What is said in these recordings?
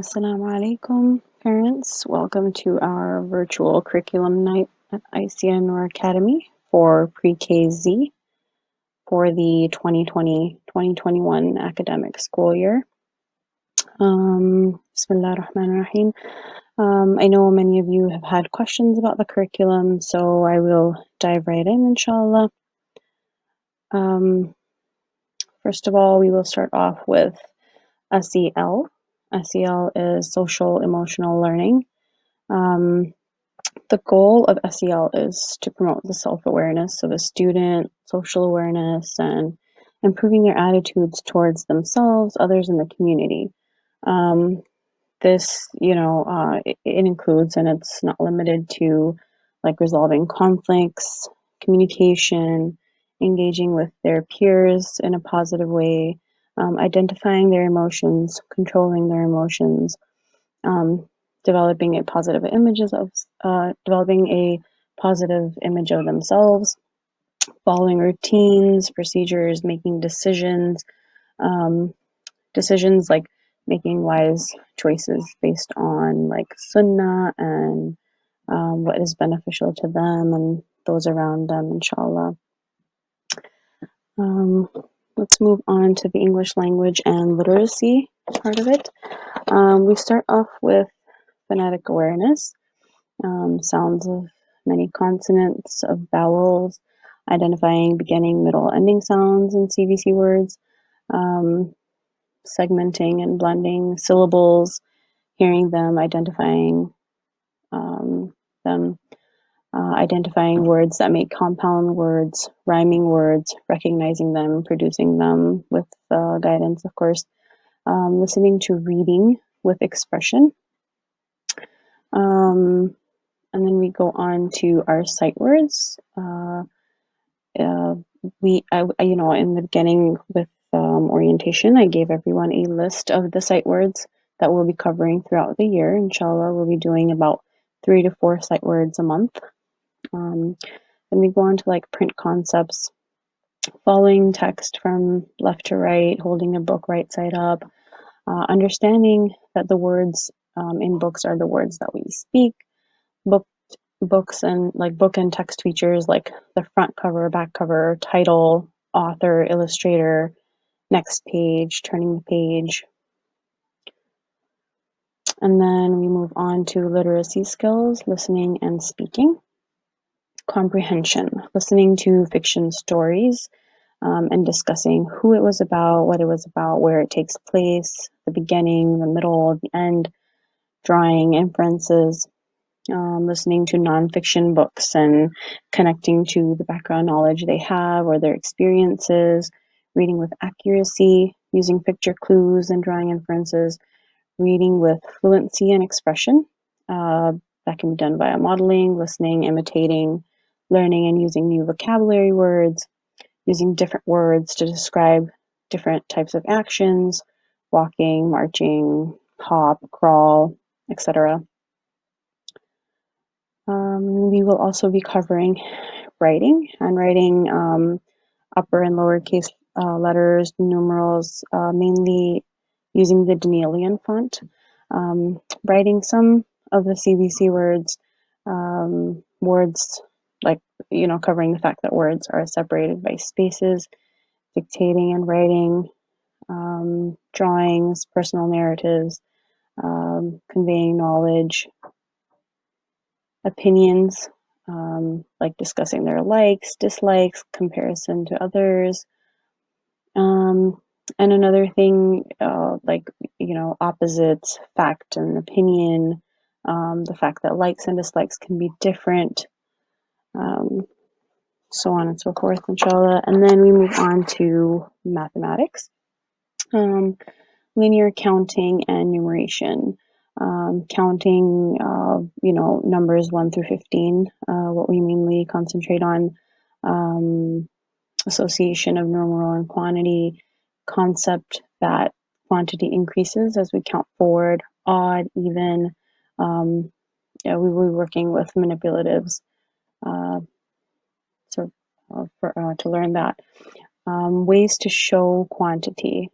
Assalamu alaikum, parents. Welcome to our virtual curriculum night at ICN Noor Academy for PreK-Z for the 2020-2021 academic school year. Bismillah ar-Rahman ar-Rahim. I know many of you have had questions about the curriculum, so I will dive right in, inshallah. First of all, we will start off with SEL. SEL is social emotional learning. The goal of SEL is to promote the self-awareness of a student, social awareness, and improving their attitudes towards themselves, others, in the community. This, it includes, and it's not limited to, like resolving conflicts, communication, engaging with their peers in a positive way, identifying their emotions, controlling their emotions, developing a positive image of themselves, following routines, procedures, making decisions, decisions like making wise choices based on like sunnah and what is beneficial to them and those around them, inshallah. Let's move on to the English language and literacy part of it. We start off with phonetic awareness, sounds of many consonants, of vowels, identifying beginning, middle, ending sounds in CVC words, segmenting and blending syllables, hearing them, identifying them, identifying words that make compound words, rhyming words, recognizing them, producing them with guidance, of course, listening to reading with expression. And then we go on to our sight words. In the beginning with orientation, I gave everyone a list of the sight words that we'll be covering throughout the year. Inshallah, we'll be doing about 3 to 4 sight words a month. Then we go on to like print concepts, following text from left to right, holding a book right side up, understanding that the words in books are the words that we speak. Books and like book and text features like the front cover, back cover, title, author, illustrator, next page, turning the page. And then we move on to literacy skills, listening and speaking. Comprehension, listening to fiction stories and discussing who it was about, what it was about, where it takes place, the beginning, the middle, the end, drawing inferences. Listening to nonfiction books and connecting to the background knowledge they have or their experiences, reading with accuracy, using picture clues and drawing inferences, reading with fluency and expression. That can be done via modeling, listening, imitating, learning and using new vocabulary words, using different words to describe different types of actions, walking, marching, hop, crawl, etc. We will also be covering writing, handwriting, upper and lowercase letters, numerals, mainly using the Danielian font, writing some of the CVC words, words like, covering the fact that words are separated by spaces, dictating and writing, drawings, personal narratives, conveying knowledge, opinions, like discussing their likes, dislikes, comparison to others. And another thing, opposites, fact and opinion, the fact that likes and dislikes can be different, so on and so forth, inshallah. And then we move on to mathematics, linear counting and numeration. Counting, numbers 1 through 15, what we mainly concentrate on, association of numeral and quantity, concept that quantity increases as we count forward, odd, even. We will be working with manipulatives to learn that. Ways to show quantity.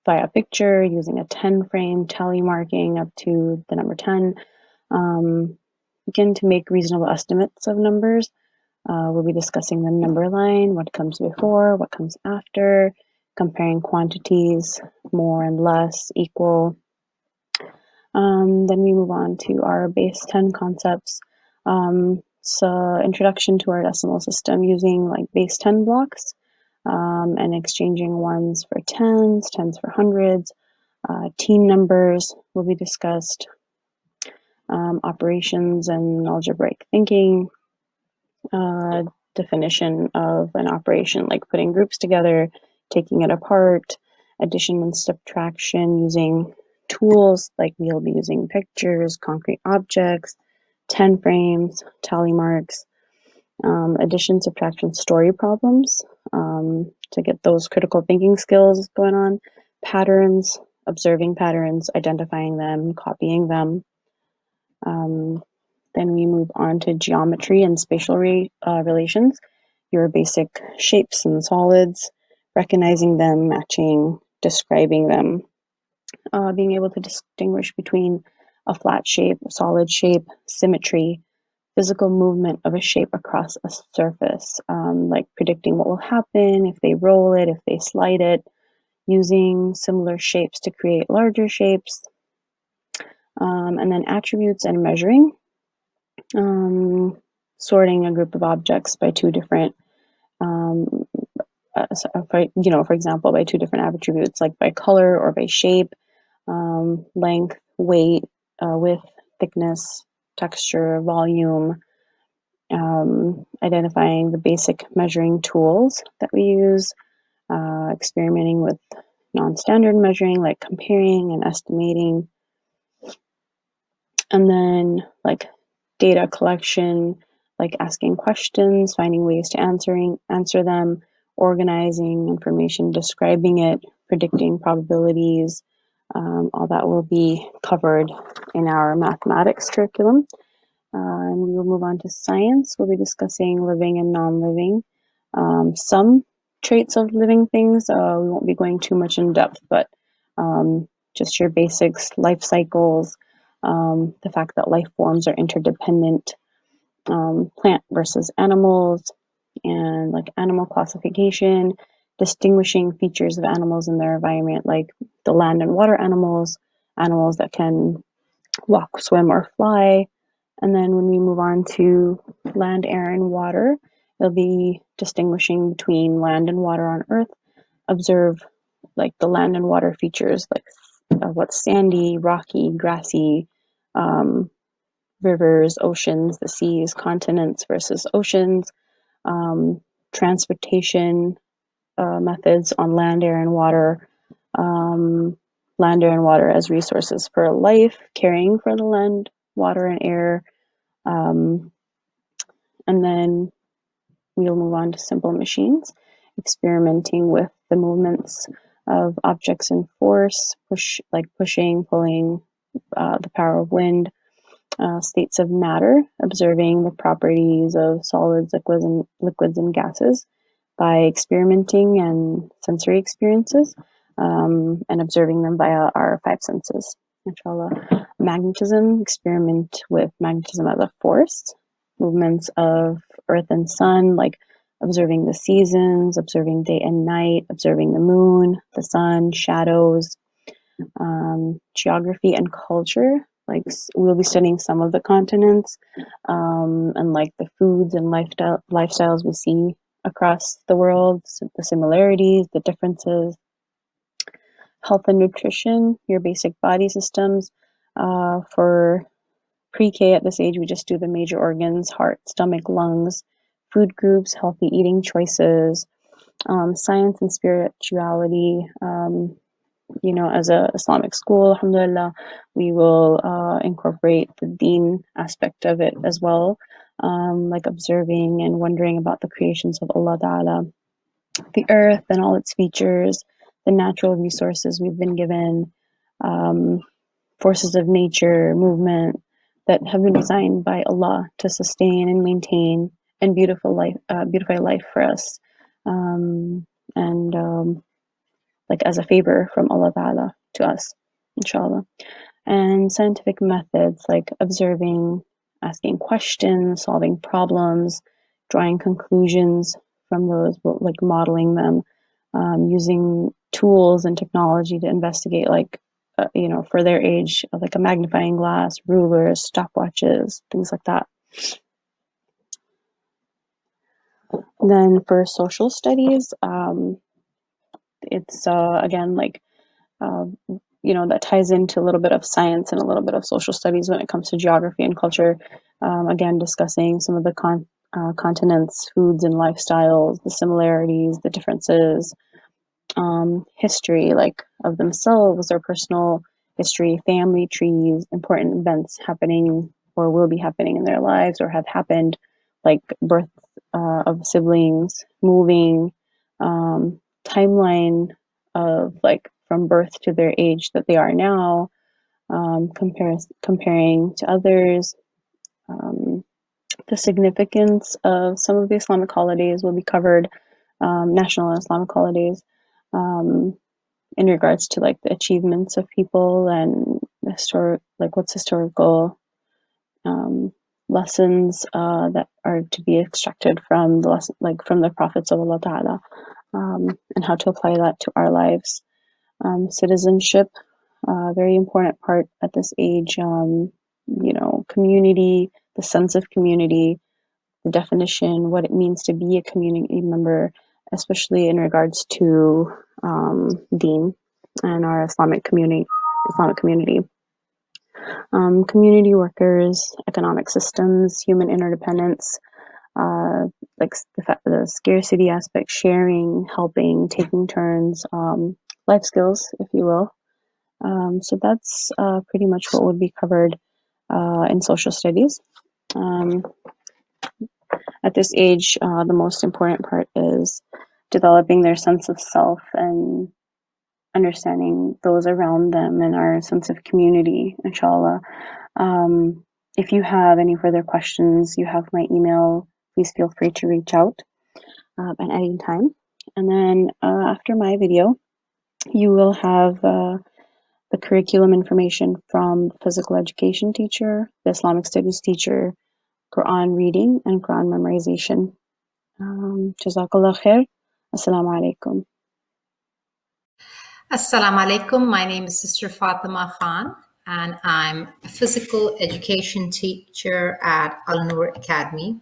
via picture using a 10 frame tally marking up to the number 10. Begin to make reasonable estimates of numbers. We'll be discussing the number line, what comes before, what comes after, comparing quantities, more and less, equal. Then we move on to our base 10 concepts. So introduction to our decimal system using like base 10 blocks and exchanging ones for tens, tens for hundreds. Team numbers will be discussed. Operations and algebraic thinking. Definition of an operation, like putting groups together, taking it apart, addition and subtraction using tools, like we'll be using pictures, concrete objects, 10 frames, tally marks, addition, subtraction, story problems to get those critical thinking skills going on, patterns, observing patterns, identifying them, copying them. Then we move on to geometry and spatial relations, your basic shapes and solids, recognizing them, matching, describing them, being able to distinguish between a flat shape, a solid shape, symmetry, physical movement of a shape across a surface, like predicting what will happen if they roll it, if they slide it, using similar shapes to create larger shapes, and then attributes and measuring. Sorting a group of objects by two different, for example, by two different attributes, like by color or by shape, length, weight, width, thickness, texture, volume, identifying the basic measuring tools that we use, experimenting with non-standard measuring, like comparing and estimating, and then like data collection, like asking questions, finding ways to answer them, organizing information, describing it, predicting probabilities. All that will be covered in our mathematics curriculum. And we will move on to science. We'll be discussing living and non-living. Some traits of living things, we won't be going too much in depth, but just your basics, life cycles, the fact that life forms are interdependent, plant versus animals, and like animal classification, distinguishing features of animals in their environment, like the land and water animals, animals that can walk, swim, or fly. And then when we move on to land, air, and water, it'll be distinguishing between land and water on Earth, observe like the land and water features, like what's sandy, rocky, grassy, rivers, oceans, the seas, continents versus oceans, transportation methods on land, air, and water, land, air, and water as resources for life, caring for the land, water, and air. And then we'll move on to simple machines, experimenting with the movements of objects in force, pushing, pulling, the power of wind, states of matter, observing the properties of solids, liquids, and gases by experimenting and sensory experiences, and observing them via our five senses. Inshallah. Magnetism, experiment with magnetism as a force, movements of earth and sun, like observing the seasons, observing day and night, observing the moon, the sun, shadows, geography and culture, like we'll be studying some of the continents, and like the foods and lifestyles we see across the world, the similarities, the differences. Health and nutrition, your basic body systems. For pre-K at this age, we just do the major organs: heart, stomach, lungs, food groups, healthy eating choices, science and spirituality. As a Islamic school, alhamdulillah, we will incorporate the deen aspect of it as well, like observing and wondering about the creations of Allah Ta'ala, the earth and all its features, the natural resources we've been given, forces of nature, movement that have been designed by Allah to sustain and maintain and beautify life for us. And like as a favor from Allah Ta'ala to us, inshallah. And scientific methods like observing, asking questions, solving problems, drawing conclusions from those, like modeling them, using tools and technology to investigate, like, for their age, like a magnifying glass, rulers, stopwatches, things like that. Then for social studies, it's again like that ties into a little bit of science and a little bit of social studies when it comes to geography and culture. Again, discussing some of the continents, foods and lifestyles, the similarities, the differences, history, like of themselves, their personal history, family trees, important events happening or will be happening in their lives or have happened, like birth of siblings, moving, timeline of like from birth to their age that they are now, comparing to others. The significance of some of the Islamic holidays will be covered, national Islamic holidays, in regards to like the achievements of people and what's historical lessons that are to be extracted from the lesson, like from the prophets of Allah Ta'ala, and how to apply that to our lives. Citizenship, very important part at this age. Community, the sense of community, the definition, what it means to be a community member, especially in regards to Deen and our Islamic community. Community workers, economic systems, human interdependence, like the scarcity aspect, sharing, helping, taking turns, life skills, if you will. So that's pretty much what would be covered in social studies. At this age, the most important part is developing their sense of self and understanding those around them and our sense of community, inshallah. If you have any further questions, you have my email. Please feel free to reach out at any time. And then after my video, you will have the curriculum information from the physical education teacher, the Islamic studies teacher, Quran reading, and Quran memorization. Jazakallah khair. Assalamu alaikum. Assalamu alaikum. My name is Sister Fatima Khan, and I'm a physical education teacher at Al Noor Academy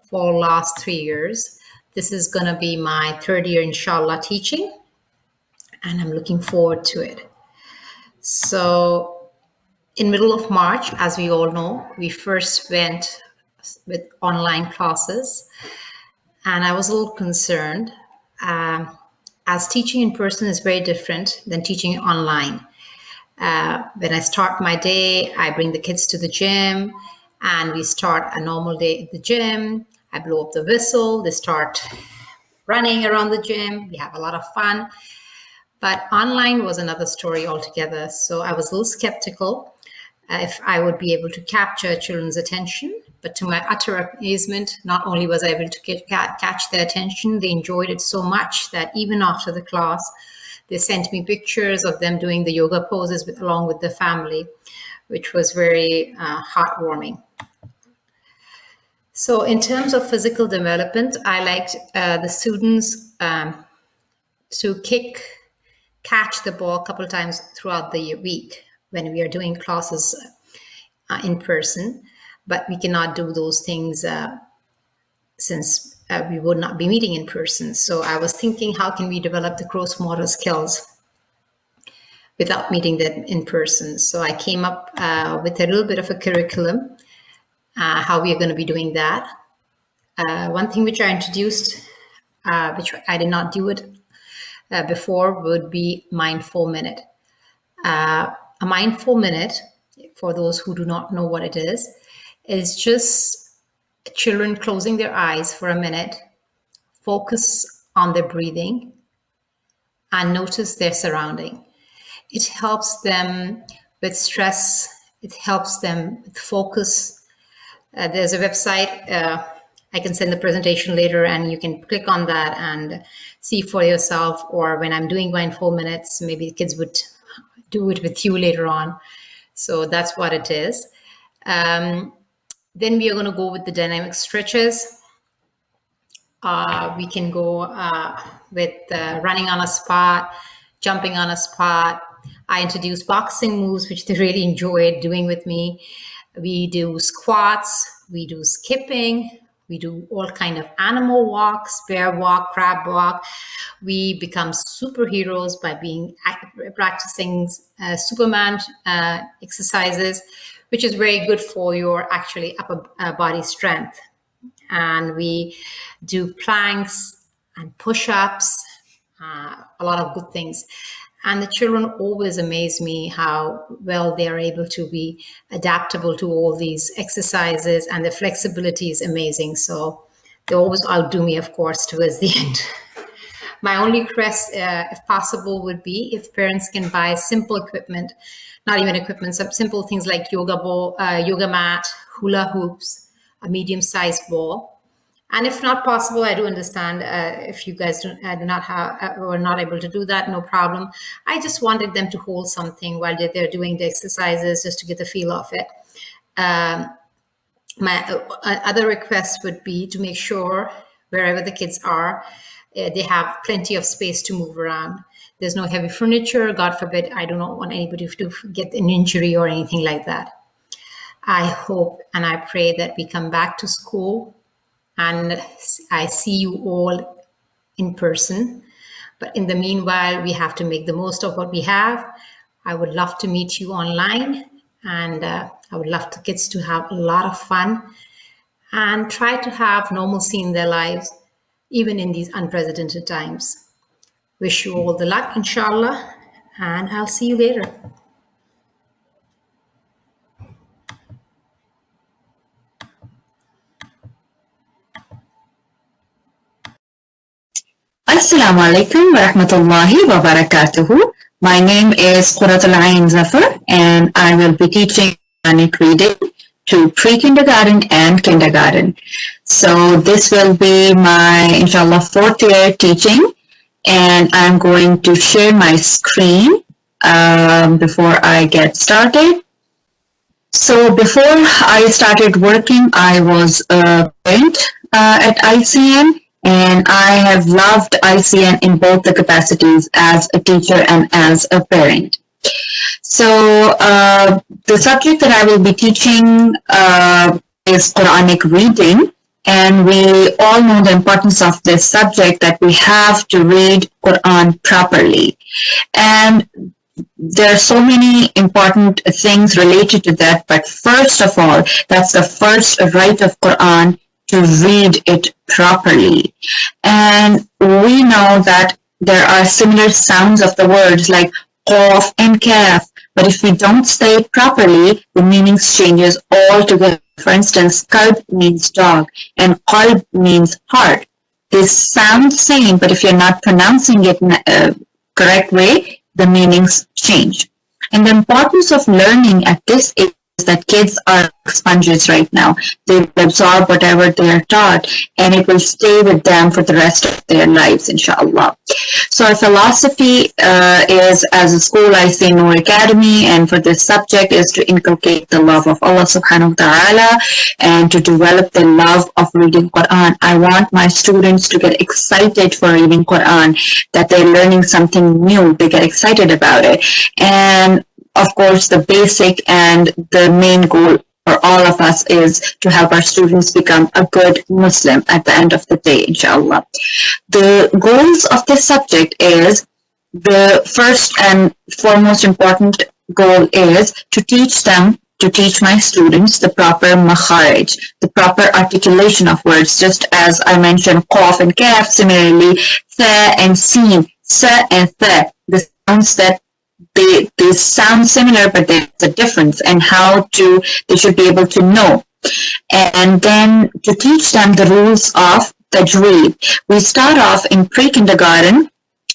for the last 3 years. This is going to be my third year, inshallah, teaching, and I'm looking forward to it. So in middle of March, as we all know, we first went with online classes, and I was a little concerned. As teaching in person is very different than teaching online. When I start my day, I bring the kids to the gym and we start a normal day at the gym. I blow up the whistle, they start running around the gym, we have a lot of fun. But online was another story altogether. So I was a little skeptical if I would be able to capture children's attention. But to my utter amazement, not only was I able to catch their attention, they enjoyed it so much that even after the class, they sent me pictures of them doing the yoga poses along with the family, which was very heartwarming. So in terms of physical development, I liked the students to catch the ball a couple of times throughout the week when we are doing classes in person, but we cannot do those things since we would not be meeting in person. So I was thinking, how can we develop the gross motor skills without meeting them in person? So I came up with a little bit of a curriculum, how we are going to be doing that. One thing which I introduced, which I did not do it before, would be mindful minute. A mindful minute, for those who do not know what it is just children closing their eyes for a minute, focus on their breathing, and notice their surrounding. It helps them with stress. It helps them with focus. There's a website, I can send the presentation later and you can click on that and see for yourself. Or when I'm doing mine 4 minutes, maybe the kids would do it with you later on. So that's what it is. Then we are going to go with the dynamic stretches. We can go with running on a spot, jumping on a spot. I introduce boxing moves, which they really enjoyed doing with me. We do squats, we do skipping, we do all kind of animal walks, bear walk, crab walk. We become superheroes by practicing Superman exercises, which is very good for your actually upper body strength. And we do planks and push-ups, a lot of good things. And the children always amaze me how well they are able to be adaptable to all these exercises, and the flexibility is amazing. So they always outdo me, of course, towards the end. My only request, if possible, would be if parents can buy simple equipment, not even equipment, some simple things like yoga ball, yoga mat, hula hoops, a medium-sized ball. And if not possible, I do understand if you guys do not have or not able to do that, no problem. I just wanted them to hold something while they're doing the exercises, just to get the feel of it. My other request would be to make sure wherever the kids are, they have plenty of space to move around. There's no heavy furniture. God forbid, I do not want anybody to get an injury or anything like that. I hope and I pray that we come back to school and I see you all in person. But in the meanwhile, we have to make the most of what we have. I would love to meet you online, and I would love the kids to have a lot of fun and try to have normalcy in their lives, even in these unprecedented times. Wish you all the luck, inshallah, and I'll see you later. Assalamu alaikum wa rahmatullahi wa barakatuhu. My name is Quratul Ain Zafar, and I will be teaching Quranic reading to pre-kindergarten and kindergarten. So this will be my, inshallah, 4th year teaching, and I'm going to share my screen before I get started. So before I started working, I was a parent at ICN, and I have loved ICN in both the capacities as a teacher and as a parent. So the subject that I will be teaching is Quranic reading, and we all know the importance of this subject, that we have to read Quran properly. And there are so many important things related to that, but first of all, that's the first right of Quran, to read it properly. And we know that there are similar sounds of the words like qaf and kaf, but if we don't say it properly, the meaning changes altogether. For instance, kalb means dog and qalb means heart. They sound the same, but if you're not pronouncing it in a correct way, the meanings change. And the importance of learning at this age is that kids are sponges right now. They absorb whatever they are taught, and it will stay with them for the rest of their lives, inshallah. So our philosophy is, as a school, I say Noor Academy, and for this subject is to inculcate the love of Allah subhanahu wa ta'ala and to develop the love of reading Quran. I want my students to get excited for reading Quran, that they're learning something new, they get excited about it. And of course, the basic and the main goal for all of us is to help our students become a good Muslim at the end of the day, inshallah. The goals of this subject is, the first and foremost important goal is to teach my students the proper makharij, the proper articulation of words, just as I mentioned qaf and kaf, similarly tha and sin, sa and tha, the sounds that they sound similar, but there's a difference, and they should be able to know. And then to teach them the rules of tajweed. We start off in pre-kindergarten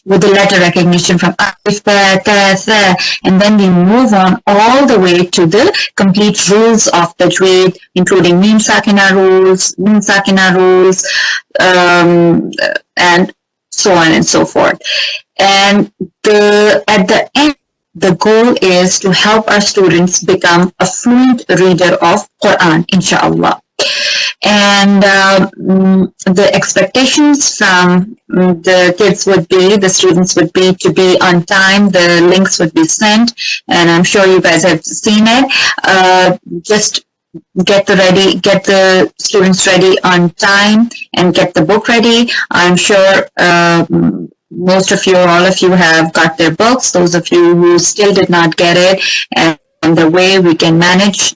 with the letter recognition from alif, ba, ta, tha, and then we move on all the way to the complete rules of tajweed, including mim sakina rules, nun sakina rules, and so on and so forth. And at the end, the goal is to help our students become a fluent reader of Quran, inshallah. And the expectations from the kids would be, the students would be to be on time. The links would be sent, and I'm sure you guys have seen it. Just get the students ready on time and get the book ready. I'm sure most of you, all of you have got their books. Those of you who still did not get it, and the way we can manage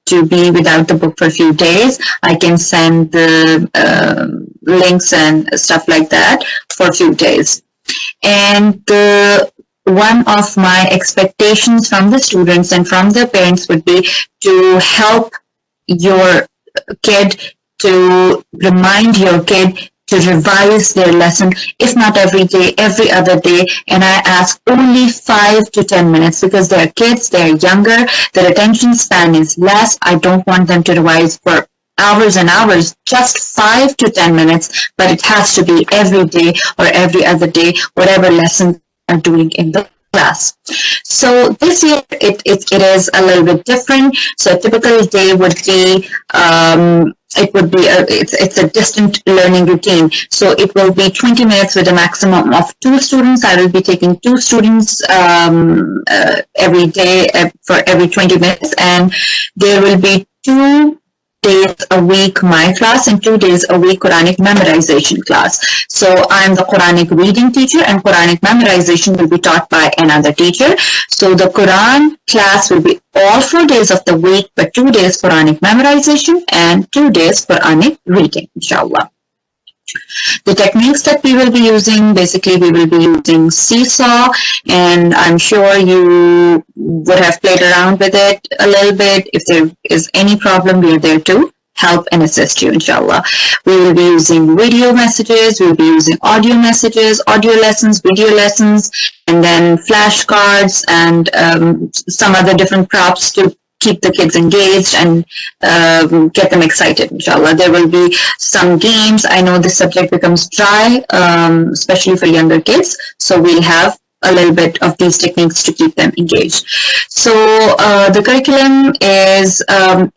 to be without the book for a few days, I can send the links and stuff like that for a few days. And one of my expectations from the students and from the parents would be to help your kid, to remind your kid to revise their lesson, if not every day, every other day. And I ask only 5 to 10 minutes because they're kids, they're younger, their attention span is less. I don't want them to revise for hours and hours, just 5 to 10 minutes, but it has to be every day or every other day, whatever lesson are doing in the class. So this year it is a little bit different. So a typical day would be it's a distant learning routine. So it will be 20 minutes with a maximum of 2 students. I will be taking 2 students every day for every 20 minutes, and there will be 2 days a week my class and 2 days a week Quranic memorization class. So I'm the Quranic reading teacher, and Quranic memorization will be taught by another teacher. So the Quran class will be all 4 days of the week, but 2 days Quranic memorization and 2 days Quranic reading, inshallah. The techniques that we will be using, basically we will be using Seesaw, and I'm sure you would have played around with it a little bit. If there is any problem, we are there to help and assist you, inshallah. We will be using video messages, we will be using audio messages, audio lessons, video lessons, and then flashcards and some other different props to keep the kids engaged and get them excited, inshallah. There will be some games. I know this subject becomes dry, especially for younger kids, so we'll have a little bit of these techniques to keep them engaged. So the curriculum is,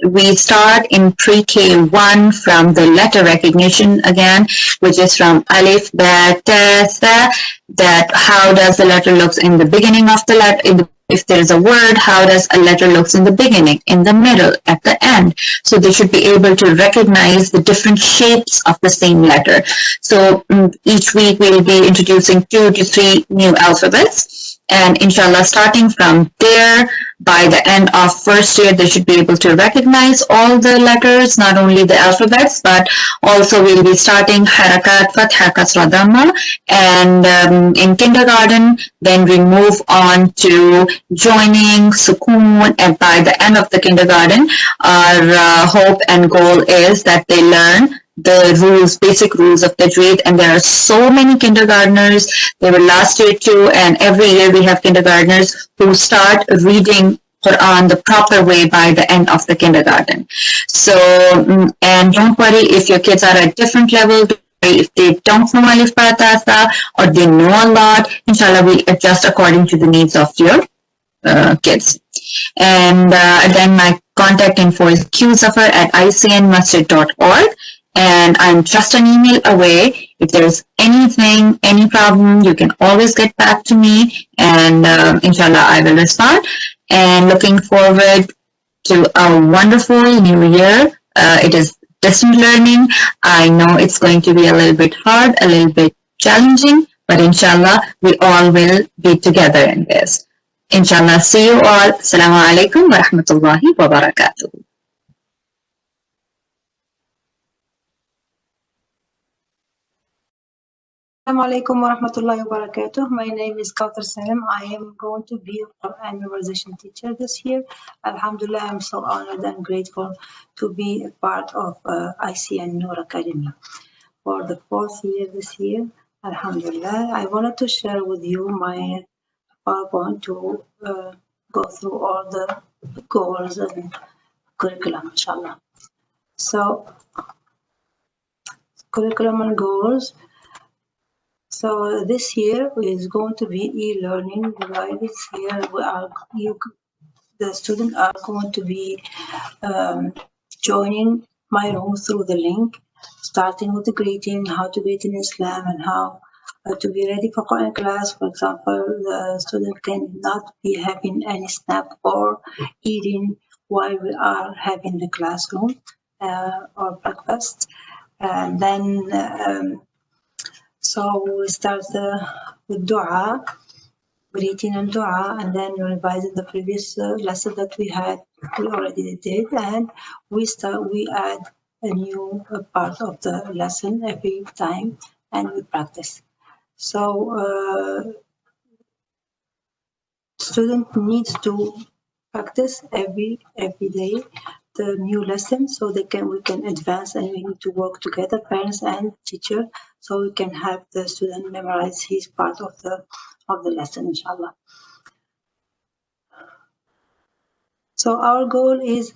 we start in pre-K1 from the letter recognition again, which is from alif, ba, ta, tha, that how does the letter looks in the beginning of the letter, if there's a word, how does a letter looks in the beginning, in the middle, at the end. So they should be able to recognize the different shapes of the same letter. So each week we'll be introducing 2 to 3 new alphabets. And inshallah, starting from there, by the end of first year, they should be able to recognize all the letters, not only the alphabets, but also we'll be starting harakat, fatha, kasra, dhamma. And in kindergarten, then we move on to joining, sukoon, and by the end of the kindergarten, our hope and goal is that they learn the rules, basic rules of Tajweed. And there are so many kindergartners. There were last year too, and every year we have kindergartners who start reading Quran the proper way by the end of the kindergarten. So, and don't worry if your kids are at different level. If they don't know Alif Ba Ta Tha, or they know a lot, inshallah we adjust according to the needs of your kids. And again, my contact info is qzafar@icnmasjid.org. And I'm just an email away. If there's anything, any problem, you can always get back to me, and inshallah I will respond. And looking forward to a wonderful new year. It is distant learning. I know it's going to be a little bit hard, a little bit challenging, but inshallah we all will be together in this. Inshallah, see you all. Assalamu alaikum wa rahmatullahi wa barakatuh. Assalamu alaikum wa rahmatullahi wa barakatuh. My name is Kautar Salim. I am going to be a Quran memorization teacher this year. Alhamdulillah, I'm so honored and grateful to be a part of ICN Noor Academy. For the 4th year this year, Alhamdulillah. I wanted to share with you my PowerPoint to go through all the goals and curriculum, inshallah. So, curriculum and goals. So this year is going to be e-learning. Right? This year the students are going to be joining my room through the link, starting with the greeting, how to greet in Islam, and how to be ready for Quran class. For example, the student cannot be having any snack or eating while we are having the classroom or breakfast. And then, so we start with dua, greeting and dua, and then revising the previous lesson that we already did, and we add a new part of the lesson every time, and we practice. So student needs to practice every day the new lesson, so we can advance, and we need to work together, parents and teacher, so we can have the student memorize his part of the lesson, inshallah. So our goal is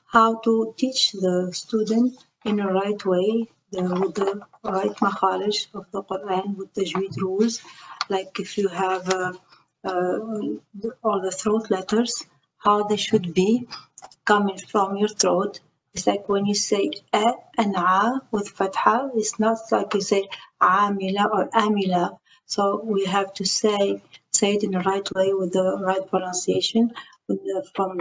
how to teach the student in the right way, with the right makharij of the Quran, with the tajweed rules. Like if you have all the throat letters, how they should be coming from your throat. It's like when you say a and a with fatha, it's not like you say amila or amila. So we have to say it in the right way with the right pronunciation, from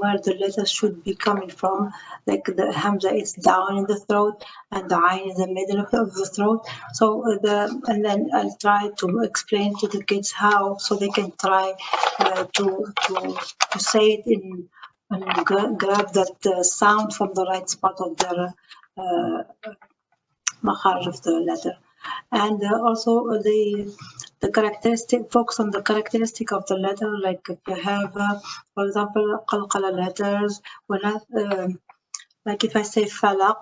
where the letters should be coming from. Like the hamza is down in the throat and the ayn is in the middle of the throat. So and then I'll try to explain to the kids how, so they can try to say it in, and grab that sound from the right spot of their makharij of the letter. And also the characteristic, focus on the characteristic of the letter. Like if you have, for example, qalqala letters, like if I say falaq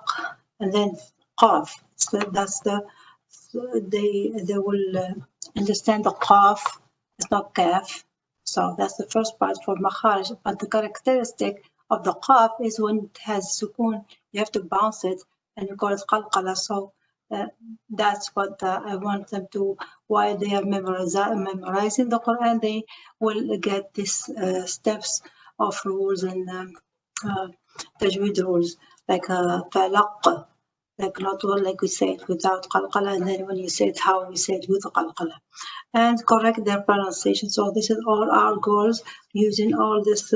and then qaf, so that's they will understand the qaf, it's not kaf. So that's the first part for makharij. But the characteristic of the qaf is when it has sukoon, you have to bounce it, and you call it qalqala. So that's what I want them to, while they are memorizing the Quran, they will get these steps of rules and tajweed rules, like falaq, like not like we say it without qalqala, and then when you say it, how we say it with qalqala, and correct their pronunciation. So this is all our goals, using all this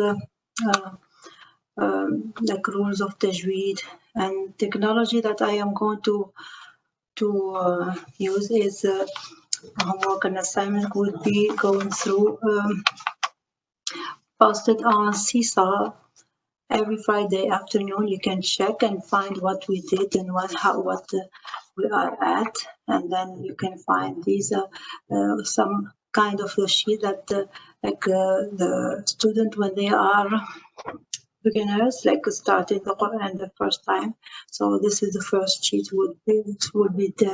like rules of tajweed and technology that I am going to use is homework and assignment would be going through posted on Seesaw every Friday afternoon. You can check and find what we did and what we are at, and then you can find these some kind of a sheet that the student, when they are beginners, like starting the Quran the first time. So this is the first sheet would be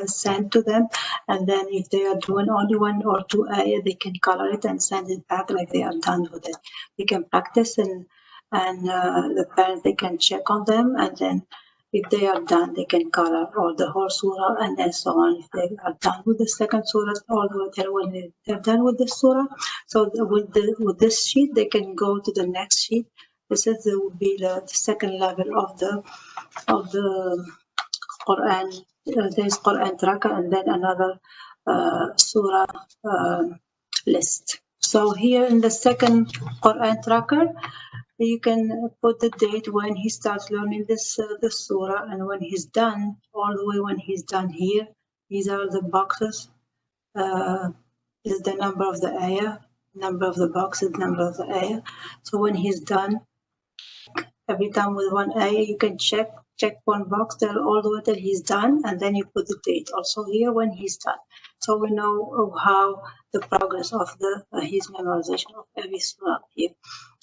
sent to them, and then if they are doing only one or two ayah, they can color it and send it back like they are done with it. They can practice, and the parents, they can check on them, and then if they are done, they can color all the whole surah, and then so on. If they are done with the second surah, all the way till when they're done with the surah, so with this sheet, they can go to the next sheet. This is would be the second level of the Quran. There is Quran tracker, and then another surah list. So here in the second Quran tracker, you can put the date when he starts learning this surah, and when he's done, all the way when he's done here. These are the boxes. Is the number of the ayah, number of the boxes, number of the ayah. So when he's done, every time with one ayah, you can check one box there all the way till he's done, and then you put the date also here when he's done. So we know how the progress of his memorization of every surah here.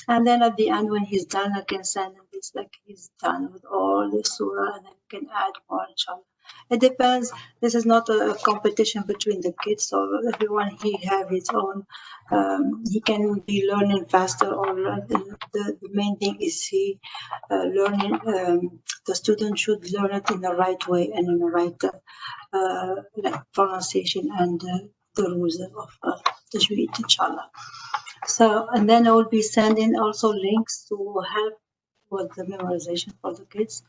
And then at the end, when he's done, I can send him this, like he's done with all the surah, and then we can add more, inshallah. It depends. This is not a competition between the kids, so everyone he have his own. He can be learning faster, or the main thing is he learning. The student should learn it in the right way and in the right like pronunciation and the rules of Tajweed, inshallah. So, and then I will be sending also links to help with the memorization for the kids.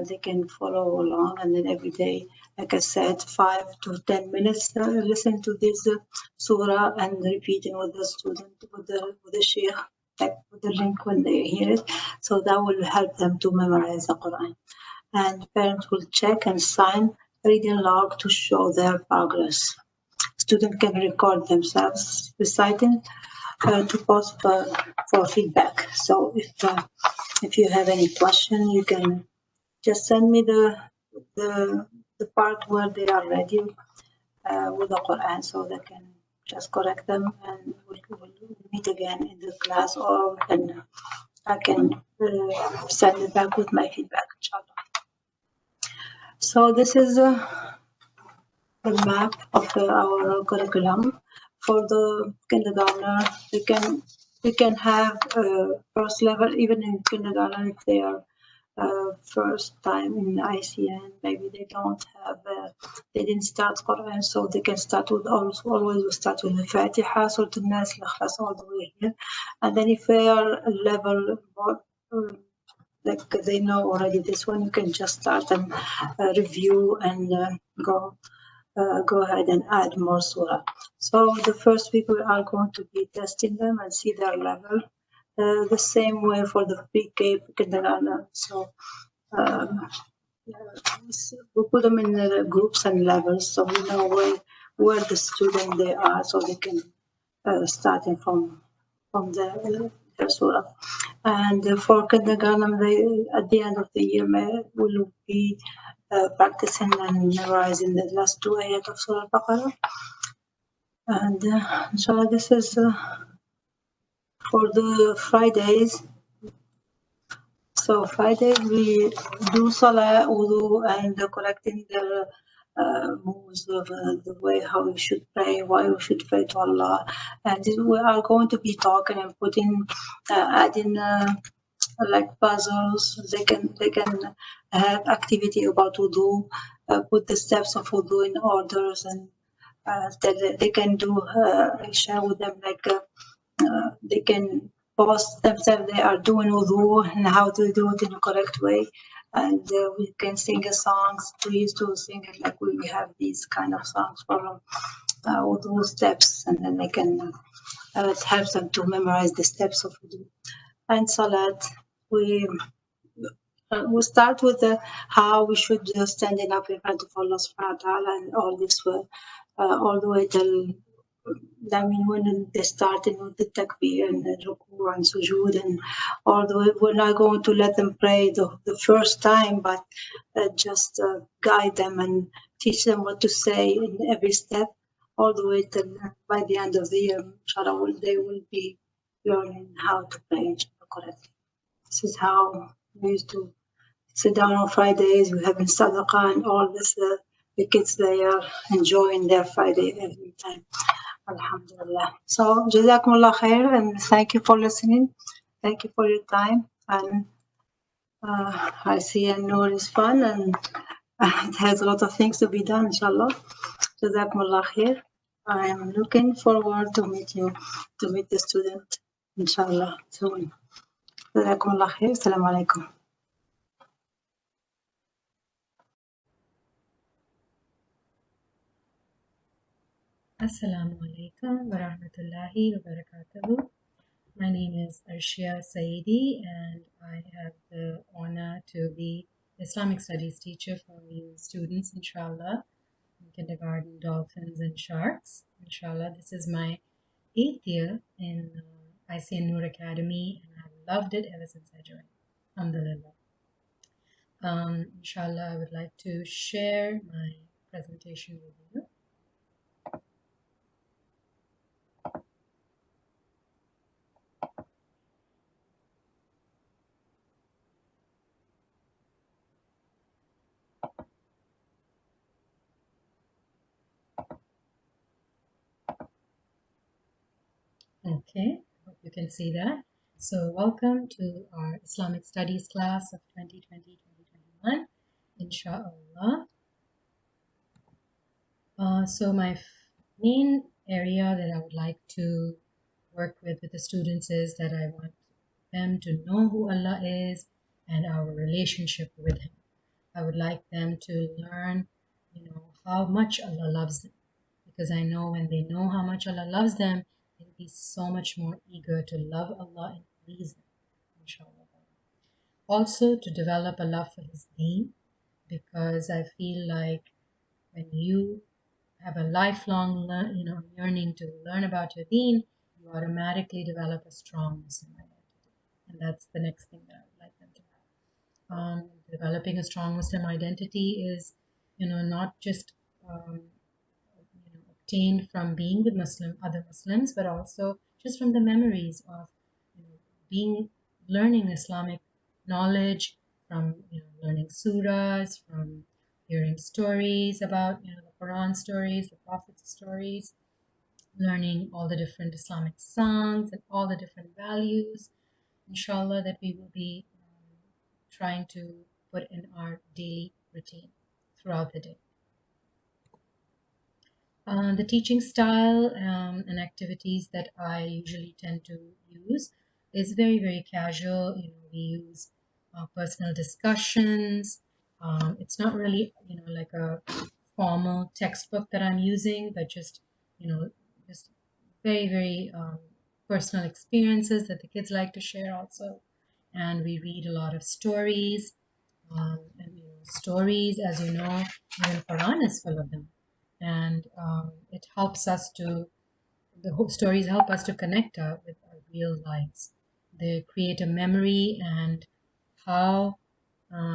They can follow along, and then every day, like I said, 5 to 10 minutes, listen to this surah and repeating with the student, with the sheikh, like with the link when they hear it. So that will help them to memorize the Quran. And parents will check and sign reading log to show their progress. Students can record themselves reciting to post for feedback. So if you have any question, you can just send me the part where they are ready with the Quran, so they can just correct them, and we'll meet again in the class, or I can send it back with my feedback, inshallah. So this is the map of our curriculum for the kindergartner. They can have first level even in kindergarten if they are first time in ICN. Maybe they don't have they didn't start Quran, so they can start with always we start with the Fatiha, Surah Al-Nas, Al-Ikhlas, all the way here. And then if they are level more, like they know already this one, you can just start and review and go ahead and add more surah. So the first week we are going to be testing them and see their level. The same way for the PreK kindergarten. So we put them in groups and levels, so we know where the student they are, so they can starting from the surah. And for kindergarten, they at the end of the year will be practicing and memorizing the last 2 ayat of Surah Al-Baqarah. And inshallah, this is for the Fridays. So Fridays we do Salah, Wudu, and correcting the moves of the way how we should pray, why we should pray to Allah. And we are going to be talking and putting, adding like puzzles. They can have activity about wudu, put the steps of wudu in orders, and they can do share with them like they can post themselves they are doing wudu and how to do it in a correct way. And we can sing a songs. We used to sing it like we have these kind of songs for wudu steps, and then they can help them to memorize the steps of wudu. And salat, we start with how we should standing up in front of Allah subhanahu wa ta'ala, and all this all the way till, I mean, when they started with the takbir and the ruku and sujood and all the way, we're not going to let them pray the first time, but just guide them and teach them what to say in every step, all the way till by the end of the year, inshallah, they will be learning how to pray correctly. This is how we used to sit down on Fridays. We having sadaqah and all this. The kids, they are enjoying their Friday every time. Alhamdulillah. So, Jazakumullah khair, and thank you for listening. Thank you for your time. And I see Noor is fun, and it has a lot of things to be done, inshallah. Jazakumullah khair. I am looking forward to meet you, to meet the student, inshallah, soon. Jazakumullah khair. Assalamu alaikum. Assalamu alaikum wa rahmatullahi wa barakatuhu. My name is Arshia Saidi, and I have the honor to be Islamic Studies teacher for you students, inshallah, in kindergarten, dolphins and sharks. Inshallah, this is my 8th year in ICN Noor Academy, and I've loved it ever since I joined. Alhamdulillah. Inshallah, I would like to share my presentation with you. Okay, hope you can see that. So welcome to our Islamic Studies class of 2020-2021, inshallah. So my main area that I would like to work with the students is that I want them to know who Allah is and our relationship with Him. I would like them to learn, how much Allah loves them. Because I know when they know how much Allah loves them, they'll be so much more eager to love Allah and please Him, inshallah. Also, to develop a love for His deen, because I feel like when you have a lifelong yearning to learn about your deen, you automatically develop a strong Muslim identity. And that's the next thing that I would like them to have. Developing a strong Muslim identity is, not just obtained from being with other Muslims, but also just from the memories of being learning Islamic knowledge, from learning surahs, from hearing stories about the Quran stories, the Prophet's stories, learning all the different Islamic songs and all the different values, inshallah, that we will be trying to put in our daily routine throughout the day. The teaching style and activities that I usually tend to use is very, very casual. We use personal discussions. It's not really, like a formal textbook that I'm using, but just, just very, very personal experiences that the kids like to share also. And we read a lot of stories. And stories, as you know, even Quran is full of them, and it helps us to. The whole stories help us to connect with our real lives. They create a memory, and how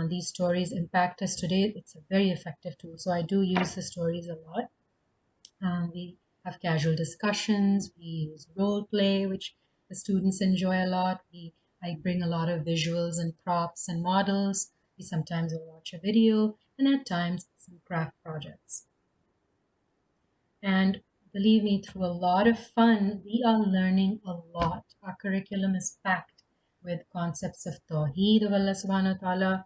these stories impact us today. It's a very effective tool. So I do use the stories a lot. We have casual discussions. We use role play, which the students enjoy a lot. I bring a lot of visuals and props and models. We sometimes will watch a video, and at times some craft projects. And believe me, through a lot of fun, we are learning a lot. Our curriculum is packed with concepts of Tawheed of Allah subhanahu wa ta'ala.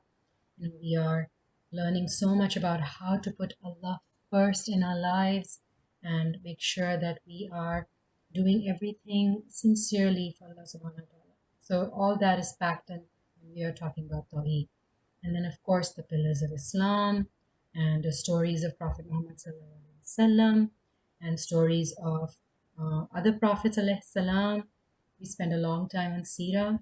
We are learning so much about how to put Allah first in our lives and make sure that we are doing everything sincerely for Allah subhanahu wa ta'ala. So all that is packed in when we are talking about Tawheed. And then, of course, the pillars of Islam and the stories of Prophet Muhammad sallallahu alaihi wasallam and stories of other prophets alayhi salam. We spend a long time on Sirah,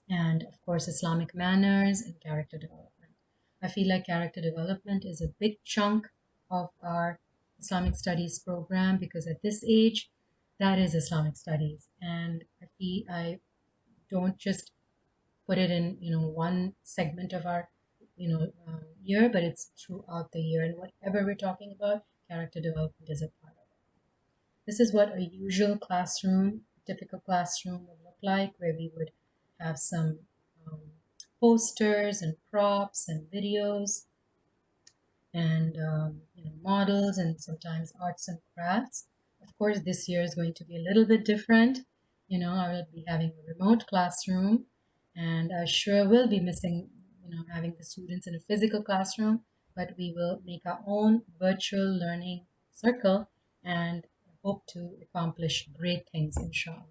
and of course Islamic manners and character development. I feel like character development is a big chunk of our Islamic studies program, because at this age, that is Islamic studies, and I don't just put it in one segment of our year, but it's throughout the year, and whatever we're talking about, character development is a part of it. This is what a usual classroom, typical classroom would look like, where we would have some posters and props and videos and models and sometimes arts and crafts. Of course, this year is going to be a little bit different. I will be having a remote classroom, and I sure will be missing, having the students in a physical classroom, but we will make our own virtual learning circle and hope to accomplish great things, inshallah.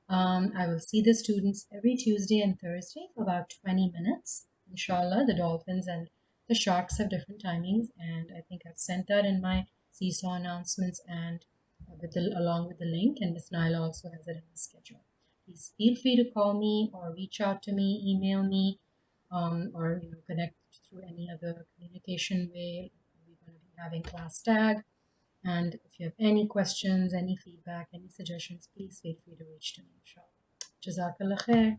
I will see the students every Tuesday and Thursday for about 20 minutes. Inshallah, the dolphins and the sharks have different timings, and I think I've sent that in my Seesaw announcements and along with the link, and Miss Nyla also has it in the schedule. Please feel free to call me or reach out to me, email me, or connect through any other communication way. We're going to be having class tag. And if you have any questions, any feedback, any suggestions, please feel free to reach to me, inshallah. Jazakallah khair.